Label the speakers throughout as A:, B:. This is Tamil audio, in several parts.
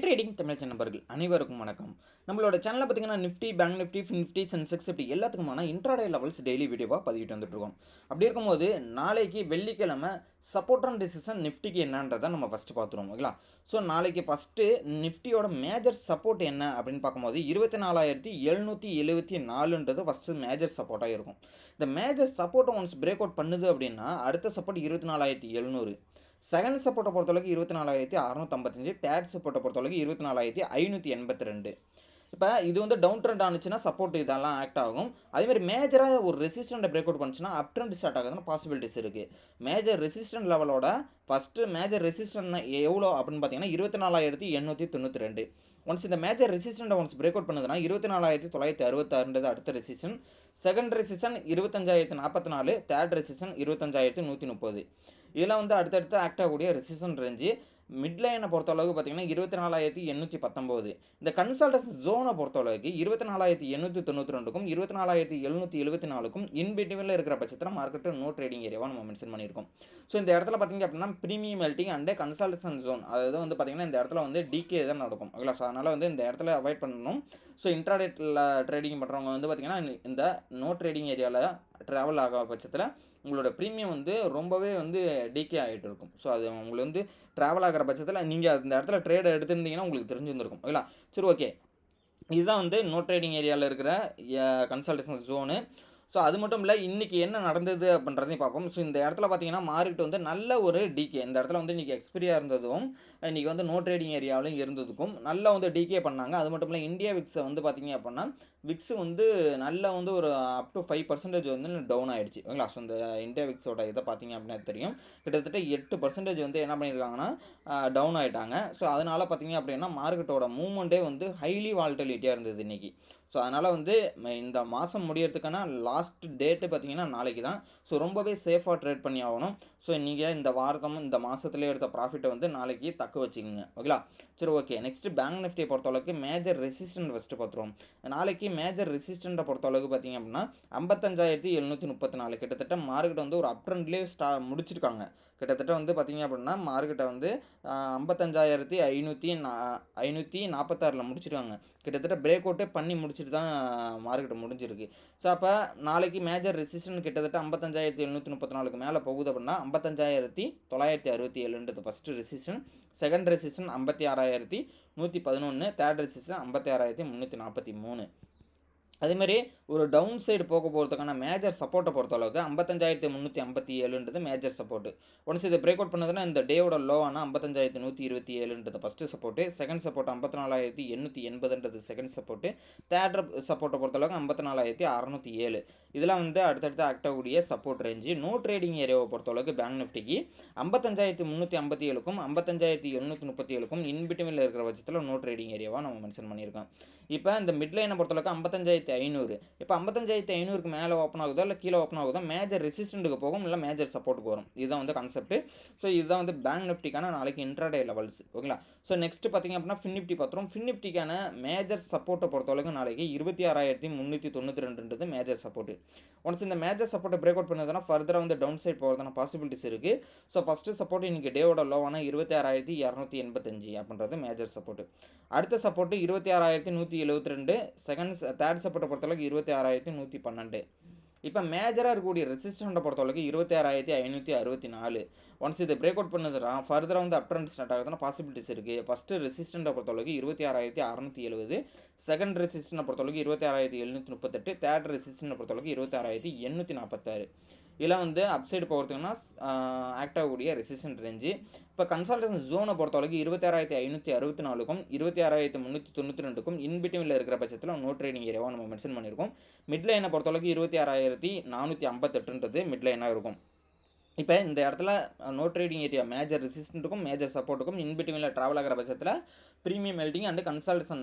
A: ட்ரேடிங் தமிழ் நண்பர்கள் அனைவருக்கும் வணக்கம். நம்மளோட சேனலில் பார்த்தீங்கன்னா Nifty, bank Nifty, FinNifty, Sensex இப்படி எல்லாத்துக்குமான இன்ட்ராடே லெவல்ஸ் டெய்லி வீடியோவாக பதிவிட்டு வந்துட்டுருக்கோம். அப்படி இருக்கும்போது நாளைக்கு வெள்ளிக்கிழமை சப்போர்ட் அண்ட் ரெசிஸ்டன்ஸ் நிஃப்டிக்கு என்னன்றதை நம்ம ஃபஸ்ட்டு பார்த்துருவோம். ஓகேங்களா? ஸோ நாளைக்கு ஃபஸ்ட்டு நிஃப்டியோட மேஜர் சப்போர்ட் என்ன அப்படின்னு பார்க்கும்போது 24,774ன்றது ஃபஸ்ட்டு மேஜர் சப்போர்ட்டாக இருக்கும். இந்த மேஜர் சப்போர்ட்டை ஒன்ஸ் பிரேக் அவுட் பண்ணுது அப்படின்னா அடுத்த சப்போர்ட் 24,700. செகண்ட் சப்போர்ட்டை பொறுத்தளவுக்கு 24,655, தேர்ட் சப்போர்ட்டை பொறுத்தளவுக்கு 24,582. இப்போ இது வந்து டவுன் ட்ரெண்ட் ஆனிச்சுன்னா சப்போர்ட் இதெல்லாம் ஆக்ட் ஆகும். அதேமாதிரி மேஜராக ஒரு ரெசிஸ்டண்ட்டை பிரேக் அவுட் பண்ணுச்சுன்னா அப் ட்ரெண்ட் ஸ்டார்ட் ஆகுதுன்னு பாசிபிலிட்டிஸ் இருக்குது. மேஜர் ரெசிஸ்டன்ட் லெவலோட ஃபஸ்ட்டு மேஜர் ரெசிஸ்டன்ட் எவ்வளோ அப்படின்னு பார்த்தீங்கன்னா 24,892. ஒன்ஸ் இந்த மேஜர் ரெசிஸ்டண்ட்டை ஒன்ஸ் பிரேக் அவுட் பண்ணுதுன்னா 24,966 அடுத்த resistance. Second resistance 25,044, third resistance 25,130. இதெல்லாம் வந்து அடுத்தடுத்து ஆக்ட் ஆகக்கூடிய ரெசிஸ்டன் ரேஞ்சு. மிட் லைனை பொறுத்தளவுக்கு பார்த்தீங்கன்னா 24,819. இந்த கன்சல்டன்ஸ் ஜோனை பொறுத்தளவுக்கு 24,892க்கும் 24,774க்கும் இன்பிட்வீனில் இருக்கிற பட்சத்தில் மார்க்கெட்டு நோ ட்ரேடிங் ஏரியாவாக நம்ம மென்ஷன் பண்ணியிருக்கோம். ஸோ இந்த இடத்துல பார்த்தீங்க அப்படின்னா premium melting and consultants zone, அதாவது வந்து பார்த்தீங்கன்னா இந்த இடத்துல வந்து டிகே தான் நடக்கும். ஓகேங்களா? ஸோ அதனால் வந்து இந்த இடத்துல அவாய்ட் பண்ணணும். ஸோ இன்ட்ராடேட்டில் ட்ரேடிங் பண்ணுறவங்க வந்து பார்த்தீங்கன்னா இந்த நோ ட்ரேடிங் ஏரியாவில் ட்ராவல் ஆக பட்சத்தில் உங்களோட ப்ரீமியம் வந்து ரொம்பவே வந்து டிகே ஆகிட்டு இருக்கும். ஸோ அது உங்களுக்கு வந்து ட்ராவல் ஆகிற பட்சத்தில் நீங்கள் அந்த இடத்துல ட்ரேடை எடுத்துருந்தீங்கன்னா உங்களுக்கு தெரிஞ்சுருந்துருக்கும். ஓகேங்களா? சரி, ஓகே. இதுதான் வந்து நோ ட்ரேடிங் ஏரியாவில் இருக்கிற கன்சல்டேஷன் ஜோனு. ஸோ அது மட்டும் இல்லை, இன்றைக்கி என்ன நடந்தது அப்படின்றதையும் பார்ப்போம். ஸோ இந்த இடத்துல பார்த்தீங்கன்னா மார்க்கெட் வந்து நல்ல ஒரு டிகே, இந்த இடத்துல வந்து இன்றைக்கி எக்ஸ்பீரியாக இருந்ததும் இன்றைக்கி வந்து நோ ட்ரேடிங் ஏரியாவிலும் இருந்ததுக்கும் நல்லா வந்து டிகே பண்ணாங்க. அது மட்டும் இல்லை, இந்தியா விக்ஸை வந்து பார்த்தீங்க அப்படின்னா விக்ஸ் வந்து நல்லா வந்து ஒரு அப் டு 5% வந்து டவுன் ஆகிடுச்சு. ஓகேங்களா? ஸோ இந்த இந்தியா விக்ஸோட இதை பார்த்தீங்க அப்படின்னா தெரியும், கிட்டத்தட்ட 8% வந்து என்ன பண்ணியிருக்காங்கன்னா டவுன் ஆகிட்டாங்க. ஸோ அதனால் பார்த்தீங்க அப்படின்னா மார்க்கெட்டோட மூவ்மெண்ட்டே வந்து ஹைலி வால்டிலிட்டியாக இருந்தது இன்றைக்கி. ஸோ அதனால் வந்து இந்த மாதம் முடியறதுக்கான லாஸ்ட் டேட்டு பார்த்தீங்கன்னா நாளைக்கு தான். ஸோ ரொம்பவே சேஃபாக ட்ரேட் பண்ணி ஆகணும். ஸோ நீங்கள் இந்த வாரத்தமும் இந்த மாதத்துலேயே எடுத்த ப்ராஃபிட்டை வந்து நாளைக்கு தக்க வச்சுக்கோங்க. ஓகேங்களா? சரி, ஓகே. நெக்ஸ்ட்டு பேங்க் நிஃப்டியை பொறுத்தளவுக்கு மேஜர் ரெசிஸ்டன்ட் ஃபஸ்ட்டு பார்த்துருவோம். நாளைக்கு மேஜர் ரெசிஸ்டண்ட்டை பொறுத்தளவுக்கு பார்த்தீங்க அப்படின்னா 55,734. கிட்டத்தட்ட மார்க்கெட் வந்து ஒரு அப் ட்ரெண்ட்லேயே முடிச்சிருக்காங்க. கிட்டத்தட்ட வந்து பார்த்தீங்க அப்படின்னா மார்க்கெட்டை வந்து 55,546 முடிச்சிருக்காங்க. கிட்டத்தட்ட பிரேக் அவுட்டே பண்ணி முடிச்சுட்டு தான் மார்க்கெட் முடிஞ்சிருக்கு. ஸோ அப்போ நாளைக்கு மேஜர் ரெசிஸ்டன் கிட்டத்தட்ட 55,734க்கு மேலே போகுது அப்படின்னா 55,967ன்றது first resistance. Second resistance 56,111, third resistance 56,343. அதேமாதிரி ஒரு டவுன் சைடு போகிறதுக்கான மேஜர் சப்போர்ட்டை பொறுத்தளவுக்கு 55,357ன்றது மேஜர் சப்போர்ட்டு. ஒன்ஸ் இதை பிரேக் அவுட் பண்ணதுன்னா இந்த டேவோட லோவான 55,127ன்றது ஃபஸ்ட்டு சப்போர்ட்டு. செகண்ட் சப்போர்ட் 54,880ன்றது செகண்ட் சப்போர்ட்டு. தேர்ட் சப்போர்ட்டை பொறுத்தளவுக்கு 54,607. இதெல்லாம் வந்து அடுத்தடுத்து ஆக்ட் ஆகக்கூடிய சப்போர்ட் ரேஞ்சு. நோ ட்ரேடிங் ஏரியாவை பொறுத்தளவுக்கு பேங்க் நிஃப்டிக்கு 55,357க்கும் 55,737க்கும் இன்பிட்வீனில் இருக்கிற பட்சத்தில் நோ ட்ரேடிங் ஏரியாவாக நம்ம மென்ஷன் பண்ணியிருக்கோம். இப்போ இந்த மிட் லைனை பொறுத்தளவுக்கு 55,500. இப்போ 55,500க்கு மேலே ஓப்பன் ஆகுதோ இல்லை கீழே ஓப்பன் ஆகுதோ மேஜர் ரெசிஸ்டண்ட்டுக்கு போகும், இல்லை மேஜர் சப்போர்ட்டுக்கு வரும். இதுதான் வந்து கான்செப்ட். ஸோ இதுதான் வந்து பேங்க் நிஃப்டிக்கான நாளைக்கு இன்ட்ராடே லெவல்ஸ். ஓகேங்களா? ஸோ நெக்ஸ்ட் பார்த்தீங்க அப்படின்னா ஃபின்னிஃப்டி பார்த்துரும். ஃபின்னிஃப்டிக்கான மேஜர் சப்போர்ட்டை பொறுத்தளவுக்கு நாளைக்கு 26,392ன்றது மேஜர் சப்போர்ட்டு. ஒன்ஸ் இந்த மேஜர் சப்போர்ட்டை பிரேக் அவுட் பண்ணதுன்னா ஃபர்தராக வந்து டவுன் சைட் போகிறதான பாசிபிலிட்டிஸ் இருக்குது. ஸோ ஃபஸ்ட்டு சப்போர்ட் இன்றைக்கி டேவோட லோவான 26,285 அப்படின்றது மேஜர் சப்போர்ட்டு. அடுத்த சப்போர்ட்டு 26,172. தேர்ட் சப்போர்ட்டை பொறுத்தளவுக்கு 26,112. இப்போ மேஜராக இருக்கக்கூடிய ரெசிஸ்டண்ட்டை பொறுத்தளவுக்கு 26,564. ஒன்ஸ் இதை பிரேக் அவுட் பண்ணதுனா ஃபர்தராக வந்து அப் ட்ரெண்ட் ஸ்டார்ட் ஆகுதுன்னா பாசிபிலிட்டிஸ் இருக்குது. ஃபஸ்ட்டு ரெசிஸ்டண்ட்டை பொறுத்தளவுக்கு 26,670, செகண்ட் ரெசிஸ்டண்ட்டை பொறுத்தளவுக்கு 26,738, தேர்ட் ரெசிஸ்டண்ட்டை பொறுத்தளவுக்கு 26,846. இதெல்லாம் வந்து அப்சைடு போகிறதுக்குன்னா ஆக்ட் ஆகக்கூடிய ரெசிஸ்டன்ட் ரேஞ்சு. இப்போ கன்சல்டன்ஸ் ஜோனை பொறுத்தளவுக்கு 26,564க்கும் 26,392க்கும் இன்பிட்வீனில் இருக்கிற பட்சத்தில் நோ ட்ரேடிங் ஏரியாவாக நம்ம மென்ஷன் பண்ணியிருக்கோம். மிட் லைனை பொறுத்தளவுக்கு 26,458ன்றது மிட் லைனாக இருக்கும். இப்போ இந்த இடத்துல நோ ட்ரேடிங் ஏரியா மேஜர் ரெசிஸ்டண்ட்டுக்கும் மேஜர் சப்போர்ட்டுக்கும் இன்பிட்வீனில் ட்ராவல் ஆகிற பட்சத்தில் ப்ரீமியம் மெல்ட்டிங் அண்ட் கன்சல்டேஷன்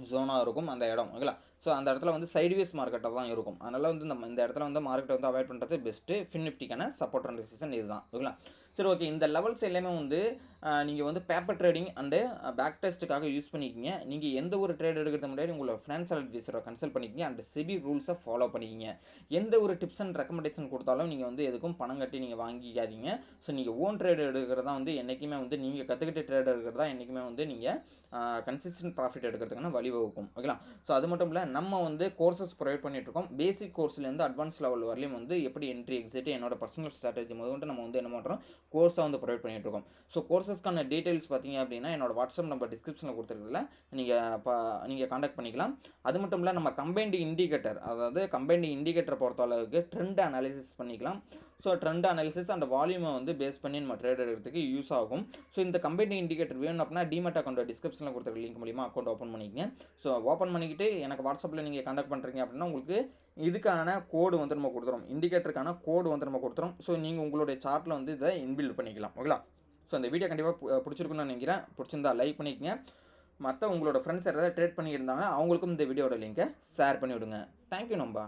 A: ஜோனாக இருக்கும் அந்த இடம். ஓகேங்களா? ஸோ அந்த இடத்துல வந்து சைட்வேஸ் மார்க்கெட்டாக தான் இருக்கும். அதனால் வந்து இந்த இடத்துல வந்து மார்க்கெட்டை வந்து அவாய்ட் பண்ணுறது பெஸ்ட்டு. ஃபின்னிஃப்டிக்கான சப்போர்ட் அண்ட் ரெசிஸ்டன் இதுதான். ஓகேங்களா? சரி, ஓகே. இந்த லெவல்ஸ் எல்லாமே வந்து நீங்கள் வந்து பேப்பர் ட்ரேடிங் அண்டு பேக் டெஸ்ட்டுக்காக யூஸ் பண்ணிக்கிங்க. நீங்கள் எந்த ஒரு ட்ரேட் எடுக்கிறது முன்னாடி உங்களோட ஃபினான்ஷியல் அட்வைசரை கன்சல்ட் பண்ணிக்கிங்க அண்ட் செபி ரூல்ஸை ஃபாலோ பண்ணிக்கிங்க. எந்த ஒரு டிப்ஸ் அண்ட் ரெக்கமெண்டேஷன் கொடுத்தாலும் நீங்கள் வந்து எதுக்கும் பணம் கட்டி நீங்கள் வாங்கிக்காதீங்க. ஸோ நீங்கள் ஓன் ட்ரேட் எடுக்கிறதா வந்து என்றைக்குமே வந்து நீங்கள் கற்றுக்கிட்ட ட்ரேட் எடுக்கிறதா என்றைக்குமே வந்து நீங்கள் கன்சிஸ்டன்ட் ப்ராஃபிட் எடுக்கிறதுக்கான வழிவகுக்கும். ஓகேங்களா? ஸோ அது மட்டும் இல்லை, நம்ம வந்து கோர்சஸ் ப்ரொவைட் பண்ணிகிட்ருக்கோம். பேசிக் கோர்ஸ்லேருந்து அட்வான்ஸ் லெவல் வரலையும் வந்து எப்படி என்ட்ரி எக்ஸிட் என்னோட பர்சனல் ஸ்ட்ராட்டஜி முதல்கொண்டு நம்ம வந்து என்ன பண்ணுறோம், கோர்ஸாக வந்து ப்ரொவைட் பண்ணிகிட்ருக்கோம். ஸோ கோர்சஸ்க்கான டீட்டெயில்ஸ் பார்த்தீங்க அப்படின்னா என்னோட வாட்ஸ்அப் நம்பர் டிஸ்கிரிப்ஷனில் கொடுத்துருக்குறதுல நீங்கள் காண்டாக்ட் பண்ணிக்கலாம். அது மட்டும் இல்லை, நம்ம கம்பைன்டு இண்டிகேட்டர், அதாவது கம்பைன்டு இண்டிகேட்டரை பொறுத்த அளவுக்கு ட்ரெண்ட் அனாலிசிஸ் பண்ணிக்கலாம். ஸோ ட்ரெண்ட் அனாலிசிஸ் அண்ட் வால்யூமை வந்து பேஸ் பண்ணி நம்ம ட்ரேட் எடுக்கிறதுக்கு யூஸ் ஆகும். ஸோ இந்த கம்பைன்டு இண்டிகேட்டர் வேணும் அப்படின்னா டிமெட் அக்கௌண்ட் டிஸ்கிரிப்ஷனில் கொடுத்துருக்க லிங்க் மூலிமா அக்கௌண்ட் ஓப்பன் பண்ணிக்கங்க. ஸோ ஓப்பன் பண்ணிக்கிட்டு எனக்கு வாட்ஸ்அப்பில் நீங்கள் காண்டாக்ட் பண்ணுறீங்க அப்படின்னா உங்களுக்கு இதுக்கான கோடு வந்து நம்ம கொடுத்துரும், இண்டிகேட்டருக்கான கோடு வந்து நம்ம கொடுத்துரும். ஸோ நீங்கள் உங்களுடைய சார்ட்டில் வந்து இதை இன்பில்ட் பண்ணிக்கலாம். ஓகேங்களா? ஸோ அந்த வீடியோ கண்டிப்பாக பிடிச்சிருக்குன்னு நினைக்கிறேன். பிடிச்சிருந்தா லைக் பண்ணிக்கங்க. மற்ற உங்களோட ஃப்ரெண்ட்ஸ் யாராவது ட்ரேட் பண்ணியிருந்தாங்கன்னா அவங்களுக்கும் இந்த வீடியோட லிங்கை ஷேர் பண்ணி விடுங்க. தேங்க்யூ நம்பா.